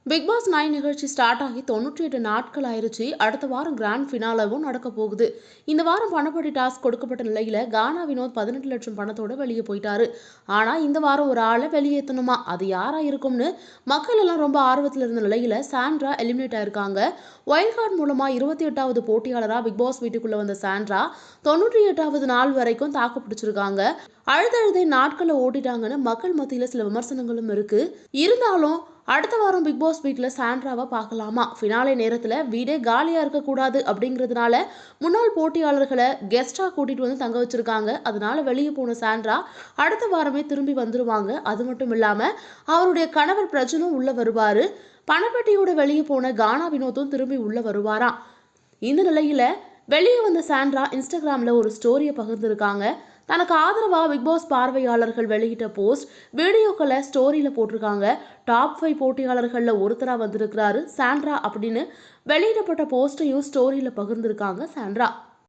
Big pass 9 நிகழ்ச்சி start ஆகி 98 நாட்கள் ஆயிருச்சு. அடுத்த வாரம் கிராண்ட் ஃபினாலவும் நடக்க போகுது. இந்த வாரம் பணப்படி டாஸ்க் கொடுக்கப்பட்ட நிலையில கானா வினோத் 18 லட்சம் பணத்தோட வெளியே போயிட்டாரு. ஆனா இந்த வாரம் ஒரு ஆளை வெளியேற்றணுமா, அது யாரா இருக்கும்னு மக்கள் எல்லாம் ரொம்ப ஆர்வத்தில் இருந்த நிலையில சாண்ட்ரா எலிமினேட் ஆயிருக்காங்க. வைல்ட் கார்டு மூலமா 28வது போட்டியாளரா பிக் பாஸ் வீட்டுக்குள்ள வந்த சாண்ட்ரா 98வது நாள் வரைக்கும் தாக்கு பிடிச்சிருக்காங்க. அழுதழுதை நாட்களை ஓட்டிட்டாங்கன்னு மக்கள் மத்தியில சில விமர்சனங்களும் இருக்கு. இருந்தாலும் அடுத்த வாரம் பிக் பாஸ் வீட்டில் சாண்ட்ராவை பார்க்கலாமா? ஃபினாலே நேரத்தில் வீடே காலியாக இருக்கக்கூடாது அப்படிங்கிறதுனால முன்னாள் போட்டியாளர்களை கெஸ்டாக கூட்டிகிட்டு வந்து தங்க வச்சிருக்காங்க. அதனால வெளியே போன சாண்ட்ரா அடுத்த வாரமே திரும்பி வந்துருவாங்க. அது மட்டும் இல்லாமல் அவருடைய கணவர் பிரஜனும் உள்ள வருவார். பணப்பெட்டியோட வெளியே போன கானா வினோத்தும் திரும்பி உள்ள வருவாராம். இந்த நிலையில வெளியே வந்த சாண்ட்ரா இன்ஸ்டாகிராமில் ஒரு ஸ்டோரியை பகிர்ந்திருக்காங்க. தனக்கு ஆதரவாக பிக் பாஸ் பார்வையாளர்கள் வெளியிட்ட போஸ்ட் வீடியோக்களை ஸ்டோரியில் போட்டிருக்காங்க. டாப் 5 போட்டியாளர்களில் ஒருத்தராக வந்திருக்கிறாரு சாண்ட்ரா அப்படின்னு வெளியிடப்பட்ட போஸ்டையும் ஸ்டோரியில் பகிர்ந்திருக்காங்க சாண்ட்ரா.